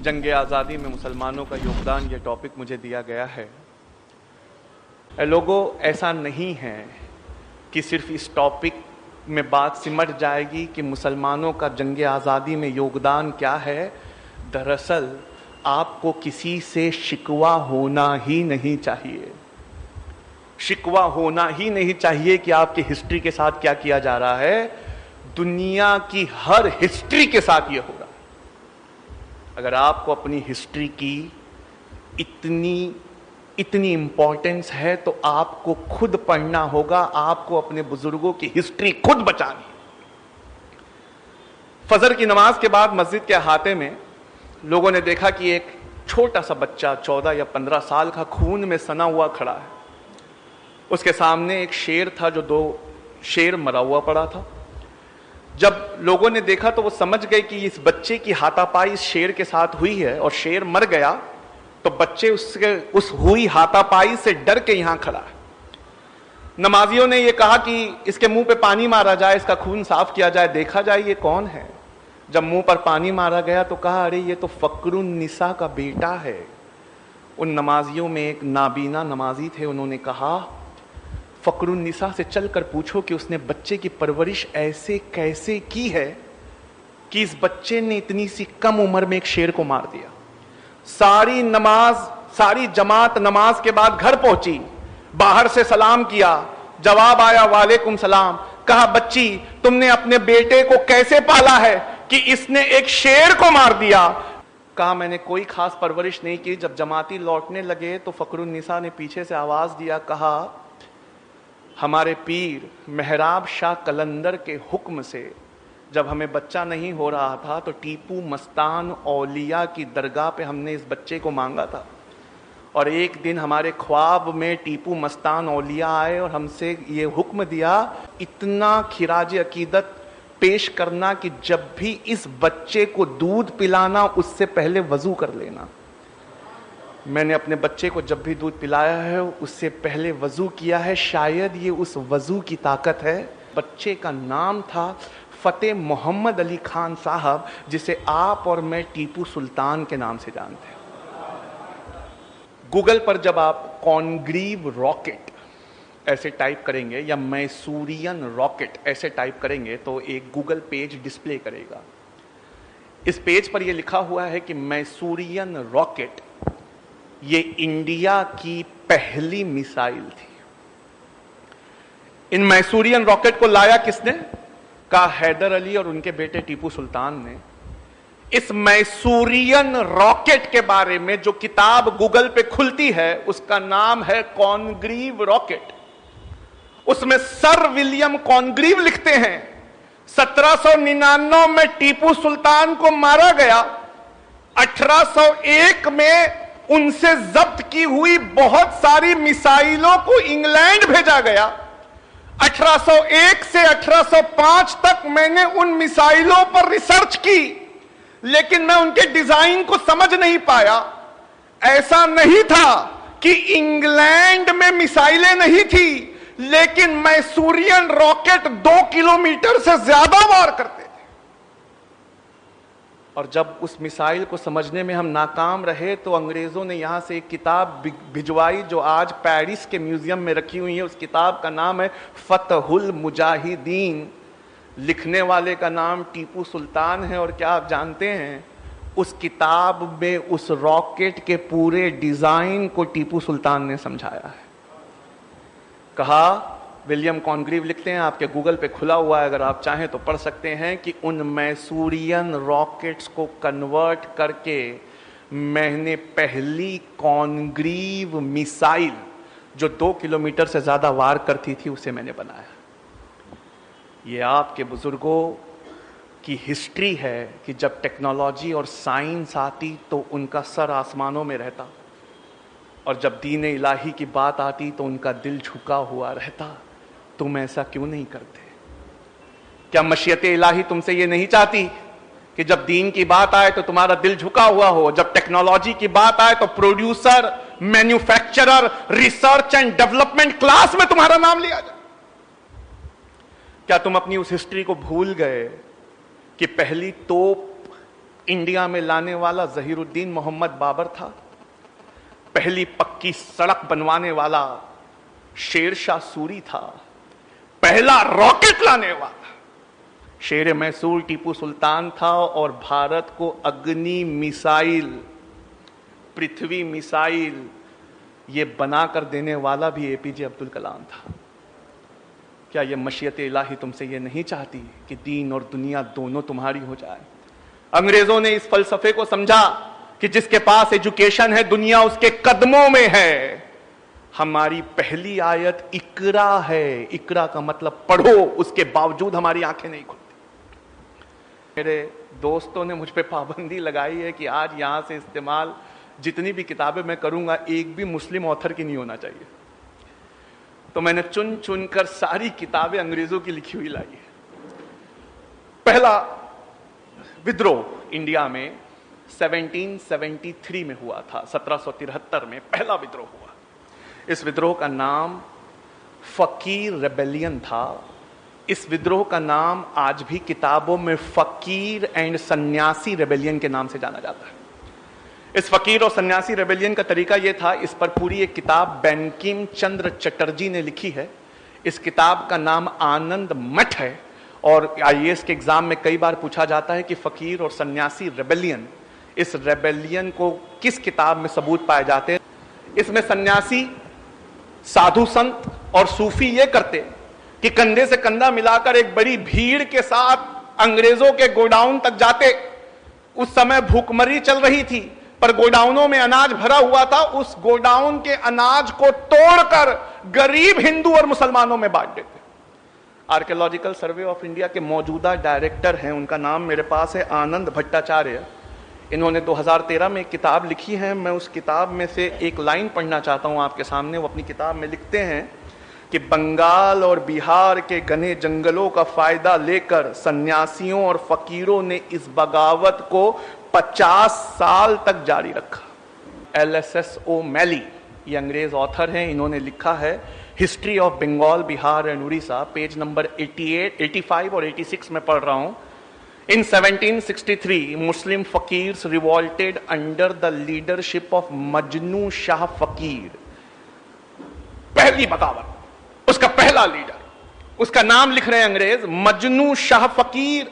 जंग आज़ादी में मुसलमानों का योगदान, ये टॉपिक मुझे दिया गया है। लोगों, ऐसा नहीं है कि सिर्फ इस टॉपिक में बात सिमट जाएगी कि मुसलमानों का जंग आज़ादी में योगदान क्या है। दरअसल आपको किसी से शिकवा होना ही नहीं चाहिए। शिकवा होना ही नहीं चाहिए कि आपकी हिस्ट्री के साथ क्या किया जा रहा है। दुनिया की हर हिस्ट्री के साथ ये हो रहा है। अगर आपको अपनी हिस्ट्री की इतनी इंपॉर्टेंस है तो आपको खुद पढ़ना होगा, आपको अपने बुजुर्गों की हिस्ट्री खुद बचानी। फजर की नमाज के बाद मस्जिद के अहाते में लोगों ने देखा कि एक छोटा सा बच्चा 14 या 15 साल का खून में सना हुआ खड़ा है। उसके सामने एक शेर था जो 2 शेर मरा हुआ पड़ा था। जब लोगों ने देखा तो वो समझ गए कि इस बच्चे की हाथापाई इस शेर के साथ हुई है और शेर मर गया, तो बच्चे उस हुई हाथापाई से डर के यहां खड़ा है। नमाजियों ने ये कहा कि इसके मुंह पे पानी मारा जाए, इसका खून साफ किया जाए, देखा जाए ये कौन है। जब मुंह पर पानी मारा गया तो कहा, अरे ये तो फकरुन निसा का बेटा है। उन नमाजियों में एक नाबीना नमाजी थे, उन्होंने कहा, फकरुन निसा से चलकर पूछो कि उसने बच्चे की परवरिश ऐसे कैसे की है कि इस बच्चे ने इतनी सी कम उम्र में एक शेर को मार दिया। सारी जमात नमाज के बाद घर पहुंची, बाहर से सलाम किया, जवाब आया वालेकुम सलाम। कहा, बच्ची तुमने अपने बेटे को कैसे पाला है कि इसने एक शेर को मार दिया। कहा, मैंने कोई खास परवरिश नहीं की। जब जमाती लौटने लगे तो फकरुन निसा ने पीछे से आवाज दिया, कहा, हमारे पीर मेहराब शाह कलंदर के हुक्म से जब हमें बच्चा नहीं हो रहा था तो टीपू मस्तान औलिया की दरगाह पे हमने इस बच्चे को मांगा था, और एक दिन हमारे ख्वाब में टीपू मस्तान औलिया आए और हमसे ये हुक्म दिया, इतना खिराज अकीदत पेश करना कि जब भी इस बच्चे को दूध पिलाना उससे पहले वजू कर लेना। मैंने अपने बच्चे को जब भी दूध पिलाया है उससे पहले वजू किया है। शायद ये उस वजू की ताकत है। बच्चे का नाम था फतेह मोहम्मद अली खान साहब, जिसे आप और मैं टीपू सुल्तान के नाम से जानते हैं। गूगल पर जब आप कॉनग्रीव रॉकेट ऐसे टाइप करेंगे या मैसूरियन रॉकेट ऐसे टाइप करेंगे तो एक गूगल पेज डिस्प्ले करेगा। इस पेज पर यह लिखा हुआ है कि मैसूरियन रॉकेट ये इंडिया की पहली मिसाइल थी। इन मैसूरियन रॉकेट को लाया किसने? कहा, हैदर अली और उनके बेटे टीपू सुल्तान ने। इस मैसूरियन रॉकेट के बारे में जो किताब गूगल पे खुलती है उसका नाम है कॉनग्रीव रॉकेट। उसमें सर विलियम कॉनग्रीव लिखते हैं 1799 में टीपू सुल्तान को मारा गया। 1801 में उनसे जब्त की हुई बहुत सारी मिसाइलों को इंग्लैंड भेजा गया। 1801 से 1805 तक मैंने उन मिसाइलों पर रिसर्च की, लेकिन मैं उनके डिजाइन को समझ नहीं पाया। ऐसा नहीं था कि इंग्लैंड में मिसाइलें नहीं थी, लेकिन मैसूरियन रॉकेट 2 किलोमीटर से ज्यादा वार करते थे। और जब उस मिसाइल को समझने में हम नाकाम रहे तो अंग्रेजों ने यहां से एक किताब भिजवाई जो आज पेरिस के म्यूजियम में रखी हुई है। उस किताब का नाम है फतहुल मुजाहिदीन। लिखने वाले का नाम टीपू सुल्तान है। और क्या आप जानते हैं, उस किताब में उस रॉकेट के पूरे डिजाइन को टीपू सुल्तान ने समझाया है। कहा, विलियम कॉनग्रीव लिखते हैं, आपके गूगल पे खुला हुआ है, अगर आप चाहें तो पढ़ सकते हैं कि उन मैसूरियन रॉकेट्स को कन्वर्ट करके मैंने पहली कॉनग्रीव मिसाइल जो 2 किलोमीटर से ज्यादा वार करती थी उसे मैंने बनाया। ये आपके बुजुर्गों की हिस्ट्री है कि जब टेक्नोलॉजी और साइंस आती तो उनका सर आसमानों में रहता, और जब दीन इलाही की बात आती तो उनका दिल झुका हुआ रहता। तुम ऐसा क्यों नहीं करते? क्या मशीयत इलाही तुमसे ये नहीं चाहती कि जब दीन की बात आए तो तुम्हारा दिल झुका हुआ हो, जब टेक्नोलॉजी की बात आए तो producer, manufacturer, research and development class में तुम्हारा नाम लिया जाए? क्या तुम अपनी उस हिस्ट्री को भूल गए कि पहली तोप इंडिया में लाने वाला जहीरुद्दीन मोहम्मद बाबर था? पहली पक्की सड़क बनवाने वाला शेर शाह सूरी था। पहला रॉकेट लाने वाला शेर मैसूर टीपू सुल्तान था। और भारत को अग्नि मिसाइल, पृथ्वी मिसाइल ये बनाकर देने वाला भी एपीजे अब्दुल कलाम था। क्या ये मशीयत इलाही तुमसे ये नहीं चाहती कि दीन और दुनिया दोनों तुम्हारी हो जाए? अंग्रेजों ने इस फलसफे को समझा कि जिसके पास एजुकेशन है दुनिया उसके कदमों में है। हमारी पहली आयत इकरा है। इकरा का मतलब पढ़ो, उसके बावजूद हमारी आंखें नहीं खुलती। मेरे दोस्तों ने मुझ पे पाबंदी लगाई है कि आज यहां से इस्तेमाल जितनी भी किताबें मैं करूंगा एक भी मुस्लिम ऑथर की नहीं होना चाहिए। तो मैंने चुन चुनकर सारी किताबें अंग्रेजों की लिखी हुई लाई है। पहला विद्रोह इंडिया में 1773 में हुआ था। 1773 में पहला विद्रोह हुआ। इस विद्रोह का नाम फकीर रेबेलियन था। इस विद्रोह का नाम आज भी किताबों में फकीर एंड सन्यासी रेबेलियन के नाम से जाना जाता है। इस फकीर और सन्यासी रेबेलियन का तरीका यह था, इस पर पूरी एक किताब बैंकिम चंद्र चटर्जी ने लिखी है। इस किताब का नाम आनंद मठ है। और आईएएस के एग्जाम में कई बार पूछा जाता है कि फकीर और सन्यासी रेबेलियन, इस रेबेलियन को किस किताब में सबूत पाए जाते हैं? इसमें सन्यासी, साधु संत और सूफी ये करते कि कंधे से कंधा मिलाकर एक बड़ी भीड़ के साथ अंग्रेजों के गोडाउन तक जाते। उस समय भूखमरी चल रही थी, पर गोडाउनों में अनाज भरा हुआ था। उस गोडाउन के अनाज को तोड़कर गरीब हिंदू और मुसलमानों में बांट देते। आर्कियोलॉजिकल सर्वे ऑफ इंडिया के मौजूदा डायरेक्टर हैं, उनका नाम मेरे पास है, आनंद भट्टाचार्य। इन्होंने 2013 में एक किताब लिखी है। मैं उस किताब में से एक लाइन पढ़ना चाहता हूं आपके सामने। वो अपनी किताब में लिखते हैं कि बंगाल और बिहार के घने जंगलों का फायदा लेकर सन्यासियों और फकीरों ने इस बगावत को 50 साल तक जारी रखा। LSS O'Malley, ये अंग्रेज ऑथर हैं, इन्होंने लिखा है history of Bengal, Bihar and Orissa, page number 88, 85 और 86 में पढ़ रहा हूं। In 1763, Muslim fakirs revolted under the leadership of Majnu Shah फकीर। पहली बगावत, उसका पहला लीडर, उसका नाम लिख रहे हैं अंग्रेज, मजनू शाह फकीर।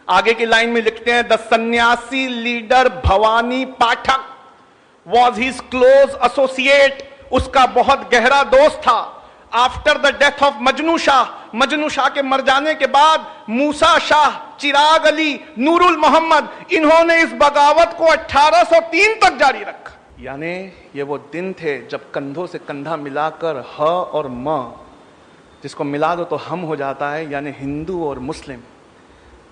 आगे की लाइन में लिखते हैं, द सन्यासी leader Bhavani Pathak was his close associate, उसका बहुत गहरा दोस्त था। After the death of Majnu Shah के मर जाने के बाद मूसा शाह, चिराग अली, नूरुल मोहम्मद, इन्होंने इस बगावत को 1803 तक जारी रखा। यानी ये वो दिन थे जब कंधों से कंधा मिलाकर ह और म, जिसको मिला दो तो हम हो जाता है, यानी हिंदू और मुस्लिम,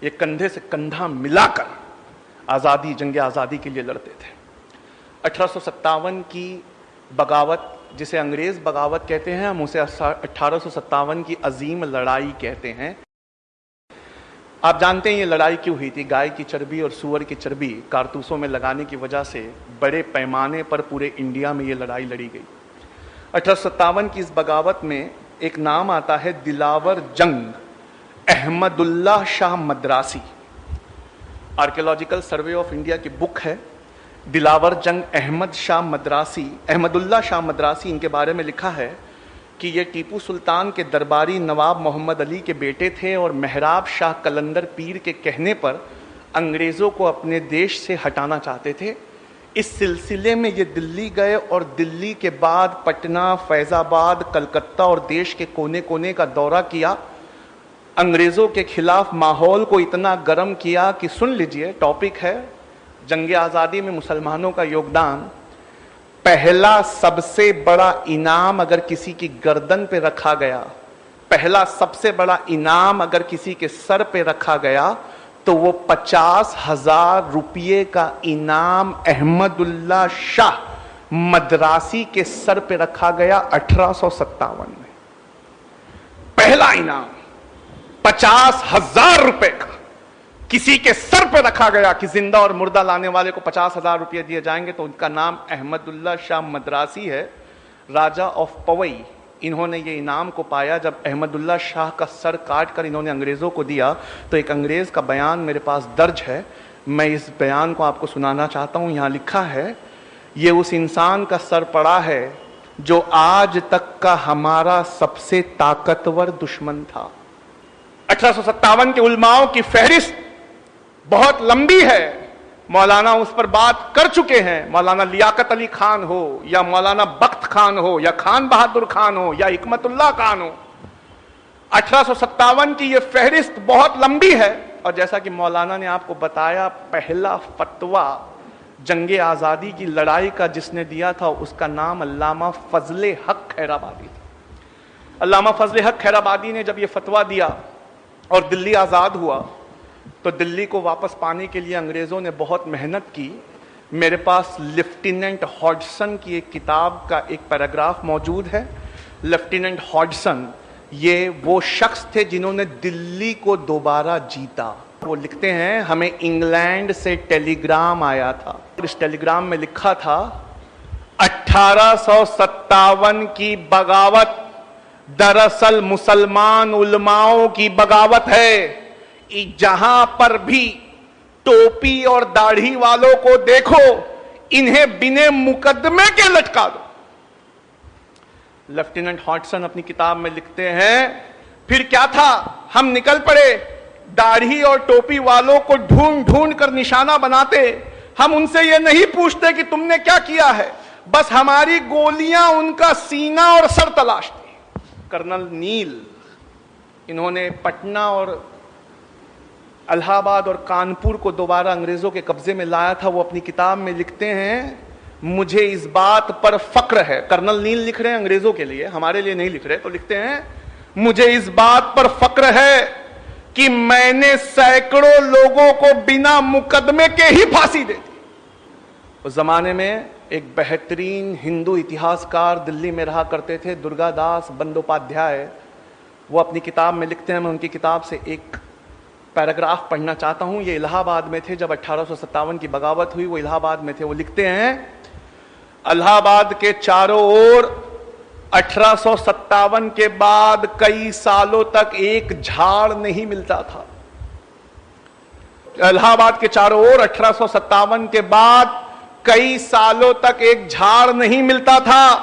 ये कंधे से कंधा मिलाकर आजादी, जंग आजादी के लिए लड़ते थे। 1857 की बगावत, जिसे अंग्रेज बगावत कहते हैं, हम उसे 1857 की अजीम लड़ाई कहते हैं। आप जानते हैं ये लड़ाई क्यों हुई थी? गाय की चर्बी और सूअर की चर्बी कारतूसों में लगाने की वजह से बड़े पैमाने पर पूरे इंडिया में ये लड़ाई लड़ी गई। 1857 की इस बगावत में एक नाम आता है दिलावर जंग Ahmadullah Shah Madrasi. Archaeological survey of India की बुक है दिलावर जंग अहमदुल्लाह शाह मद्रासी। इनके बारे में लिखा है कि ये टीपू सुल्तान के दरबारी नवाब मोहम्मद अली के बेटे थे और मेहराब शाह कलंदर पीर के कहने पर अंग्रेज़ों को अपने देश से हटाना चाहते थे। इस सिलसिले में ये दिल्ली गए और दिल्ली के बाद पटना, फैज़ाबाद, कलकत्ता और देश के कोने कोने का दौरा किया। अंग्रेज़ों के खिलाफ माहौल को इतना गर्म किया कि, सुन लीजिए, टॉपिक है जंग आज़ादी में मुसलमानों का योगदान। पहला सबसे बड़ा इनाम अगर किसी की गर्दन पे रखा गया, पहला सबसे बड़ा इनाम अगर किसी के सर पे रखा गया, तो वो 50,000 रुपये का इनाम अहमदुल्लाह शाह मद्रासी के सर पे रखा गया 1857 में। पहला इनाम 50,000 रुपए का किसी के सर पे रखा गया कि जिंदा और मुर्दा लाने वाले को 50,000 रुपये दिए जाएंगे। तो उनका नाम अहमदुल्लाह शाह मद्रासी है, राजा ऑफ पवई इन्होंने ये इनाम को पाया जब अहमदुल्ला शाह का सर काट कर इन्होंने अंग्रेज़ों को दिया। तो एक अंग्रेज़ का बयान मेरे पास दर्ज है, मैं इस बयान को आपको सुनाना चाहता हूँ। यहाँ लिखा है, ये उस इंसान का सर पड़ा है जो आज तक का हमारा सबसे ताकतवर दुश्मन था। 1857 के उलमाओं की फहरिस्त बहुत लंबी है, मौलाना उस पर बात कर चुके हैं। मौलाना लियाकत अली खान हो या मौलाना बख्त खान हो या खान बहादुर खान हो या हिकमतुल्लाह खान हो, 1857 की यह फहरिस्त बहुत लंबी है। और जैसा कि मौलाना ने आपको बताया, पहला फतवा जंगे आज़ादी की लड़ाई का जिसने दिया था उसका नाम अल्लामा फजले हक खैराबादी था। अल्लामा फजले हक खैराबादी ने जब यह फतवा दिया और दिल्ली आज़ाद हुआ, तो दिल्ली को वापस पाने के लिए अंग्रेज़ों ने बहुत मेहनत की। मेरे पास लेफ्टिनेंट हॉडसन की एक किताब का एक पैराग्राफ मौजूद है। लेफ्टिनेंट हॉडसन ये वो शख्स थे जिन्होंने दिल्ली को दोबारा जीता। वो लिखते हैं, हमें इंग्लैंड से टेलीग्राम आया था। इस टेलीग्राम में लिखा था, 1857 की बगावत दरअसल मुसलमान उलमाओं की बगावत है। जहां पर भी टोपी और दाढ़ी वालों को देखो, इन्हें बिने मुकदमे के लटका दो। लेफ्टिनेंट हॉडसन अपनी किताब में लिखते हैं, फिर क्या था, हम निकल पड़े, दाढ़ी और टोपी वालों को ढूंढ ढूंढ कर निशाना बनाते। हम उनसे यह नहीं पूछते कि तुमने क्या किया है, बस हमारी गोलियां उनका सीना और सर तलाशती। कर्नल नील, इन्होंने पटना और इलाहाबाद और कानपुर को दोबारा अंग्रेजों के कब्जे में लाया था। वो अपनी किताब में लिखते हैं, मुझे इस बात पर फक्र है। कर्नल नील लिख रहे हैं अंग्रेजों के लिए, हमारे लिए नहीं लिख रहे। तो लिखते हैं, मुझे इस बात पर फक्र है कि मैंने सैकड़ों लोगों को बिना मुकदमे के ही फांसी दे दी। उस जमाने में एक बेहतरीन हिंदू इतिहासकार दिल्ली में रहा करते थे, दुर्गादास बंदोपाध्याय। वो अपनी किताब में लिखते हैं, मैं उनकी किताब से एक पैराग्राफ पढ़ना चाहता हूं। ये इलाहाबाद में थे जब 1857 की बगावत हुई, वो इलाहाबाद में थे। वो लिखते हैं, इलाहाबाद के चारों ओर 1857 के बाद कई सालों तक एक झाड़ नहीं मिलता था। इलाहाबाद के चारों ओर 1857 के बाद कई सालों तक एक झाड़ नहीं मिलता था,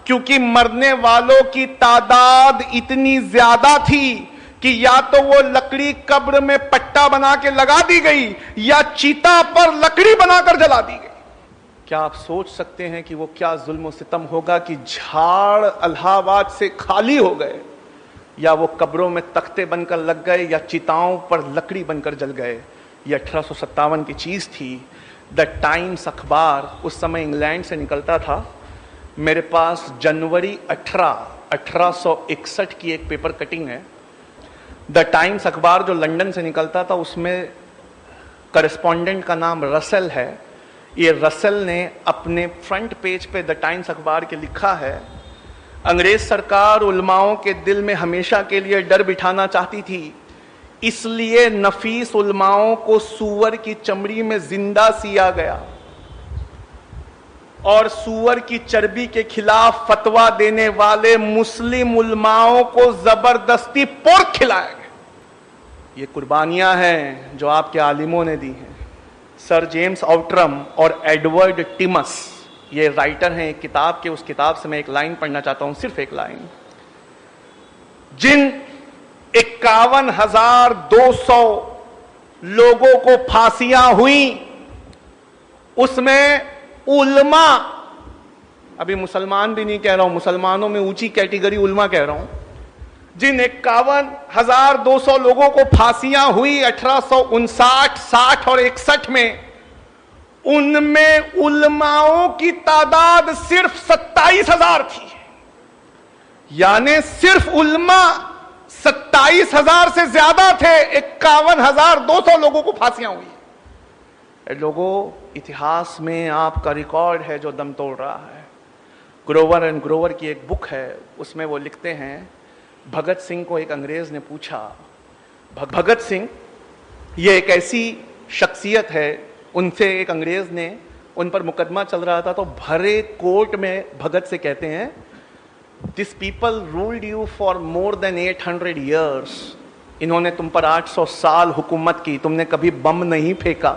क्योंकि मरने वालों की तादाद इतनी ज्यादा थी कि या तो वो लकड़ी कब्र में पट्टा बना के लगा दी गई या चीता पर लकड़ी बनाकर जला दी गई। क्या आप सोच सकते हैं कि वो क्या जुल्म सितम होगा कि झाड़ इलाहाबाद से खाली हो गए, या वो कब्रों में तख्ते बनकर लग गए, या चिताओं पर लकड़ी बनकर जल गए। ये 1857 की चीज थी। द टाइम्स अखबार उस समय इंग्लैंड से निकलता था। मेरे पास जनवरी 1861 की एक पेपर कटिंग है। द टाइम्स अखबार जो लंदन से निकलता था, उसमें करेस्पॉन्डेंट का नाम रसेल है। ये रसेल ने अपने फ्रंट पेज पे द टाइम्स अखबार के लिखा है, अंग्रेज सरकार उलमाओं के दिल में हमेशा के लिए डर बिठाना चाहती थी, इसलिए नफीस उलमाओं को सूअर की चमड़ी में जिंदा सिया गया और सूअर की चर्बी के खिलाफ फतवा देने वाले मुस्लिम उलमाओं को जबरदस्ती पोर्क खिलाया गया। ये कुर्बानियां हैं जो आपके आलिमों ने दी हैं। सर जेम्स आउटरम और एडवर्ड टिमस, ये राइटर हैं एक किताब के। उस किताब से मैं एक लाइन पढ़ना चाहता हूं, सिर्फ एक लाइन। जिन 51,200 लोगों को फांसियां हुई, उसमें उल्मा, अभी मुसलमान भी नहीं कह रहा हूं, मुसलमानों में ऊंची कैटेगरी उल्मा कह रहा हूं, जिन 51,200 लोगों को फांसियां हुई 1859, 60 और 61 में, उनमें उलमाओं की तादाद सिर्फ 27,000 थी। यानी सिर्फ उलमा 27,000 से ज्यादा थे। 51,200 लोगों को फांसियां हुई। लोगों, इतिहास में आपका रिकॉर्ड है जो दम तोड़ रहा है। ग्रोवर एंड ग्रोवर की एक बुक है, उसमें वो लिखते हैं, भगत सिंह को एक अंग्रेज ने पूछा, भगत सिंह ये एक ऐसी शख्सियत है, उनसे एक अंग्रेज ने, उन पर मुकदमा चल रहा था, तो भरे कोर्ट में भगत से कहते हैं, this people ruled you for more than 800 years. इन्होंने तुम पर 800 साल हुकूमत की, तुमने कभी बम नहीं फेंका।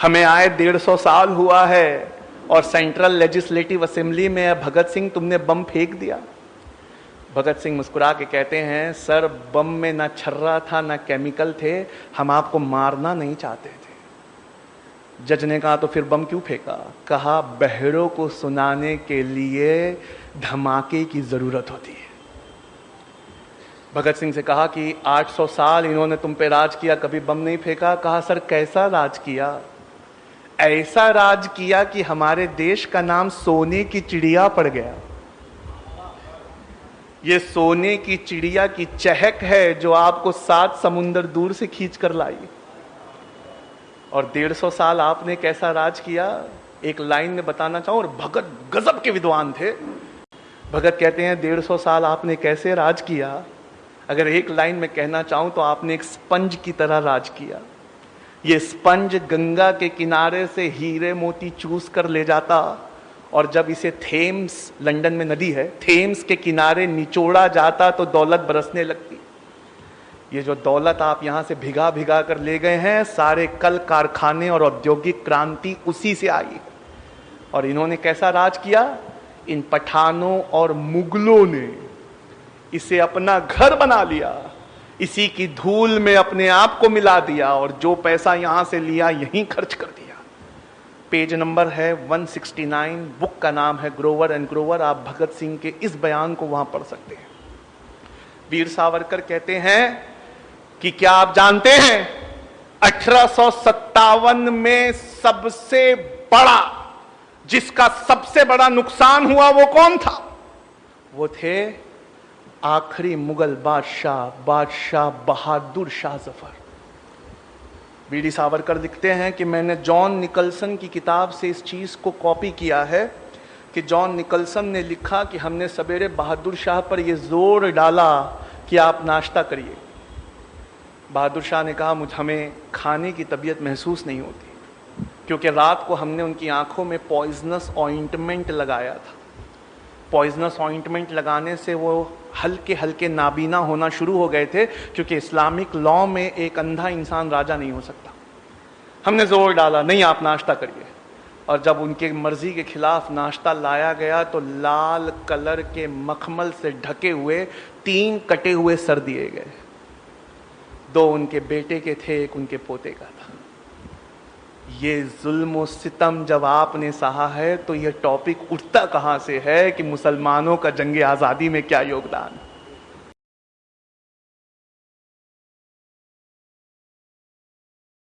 हमें आए 150 साल हुआ है और सेंट्रल लेजिस्लेटिव असेंबली में भगत सिंह तुमने बम फेंक दिया। भगत सिंह मुस्कुरा के कहते हैं, सर बम में ना छर्रा था ना केमिकल थे, हम आपको मारना नहीं चाहते थे। जज ने कहा तो फिर बम क्यों फेंका? कहा बहरों को सुनाने के लिए धमाके की जरूरत होती है। भगत सिंह से कहा कि 800 साल इन्होंने तुम पे राज किया, कभी बम नहीं फेंका। कहा सर कैसा राज किया? ऐसा राज किया कि हमारे देश का नाम सोने की चिड़िया पड़ गया। ये सोने की चिड़िया की चहक है जो आपको 7 समुंदर दूर से खींच कर लाई। और 150 साल आपने कैसा राज किया? एक लाइन में बताना चाहूं, और भगत गजब के विद्वान थे। भगत कहते हैं 150 साल आपने कैसे राज किया? अगर एक लाइन में कहना चाहूं तो आपने एक स्पंज की तरह राज किया। ये स्पंज गंगा के किनारे से हीरे मोती चूस कर ले जाता, और जब इसे थेम्स, लंदन में नदी है, थेम्स के किनारे निचोड़ा जाता तो दौलत बरसने लगती। ये जो दौलत आप यहां से भिगा भिगा कर ले गए हैं, सारे कल कारखाने और औद्योगिक क्रांति उसी से आई। और इन्होंने कैसा राज किया? इन पठानों और मुगलों ने इसे अपना घर बना लिया, इसी की धूल में अपने आप को मिला दिया, और जो पैसा यहां से लिया यहीं खर्च कर दिया। पेज नंबर है 169, बुक का नाम है ग्रोवर एंड ग्रोवर। आप भगत सिंह के इस बयान को वहां पढ़ सकते हैं। वीर सावरकर कहते हैं कि क्या आप जानते हैं 1857 में सबसे बड़ा, जिसका सबसे बड़ा नुकसान हुआ वो कौन था? वो थे आखिरी मुगल बादशाह बहादुर शाह जफर। वीडी सावरकर लिखते हैं कि मैंने जॉन निकलसन की किताब से इस चीज को कॉपी किया है कि जॉन निकलसन ने लिखा कि हमने सवेरे बहादुर शाह पर यह जोर डाला कि आप नाश्ता करिए। बहादुर शाह ने कहा हमें खाने की तबीयत महसूस नहीं होती, क्योंकि रात को हमने उनकी आंखों में पॉइजनस ऑइंटमेंट लगाया था। पॉइजनस ऑइंटमेंट लगाने से वो हल्के हल्के नाबीना होना शुरू हो गए थे, क्योंकि इस्लामिक लॉ में एक अंधा इंसान राजा नहीं हो सकता। हमने जोर डाला नहीं आप नाश्ता करिए, और जब उनके मर्जी के खिलाफ नाश्ता लाया गया तो लाल कलर के मखमल से ढके हुए 3 कटे हुए सर दिए गए। 2 उनके बेटे के थे, 1 उनके पोते का था। ये जुल्म सितम जब आपने सहा है तो यह टॉपिक उठता कहां से है कि मुसलमानों का जंगे आजादी में क्या योगदान।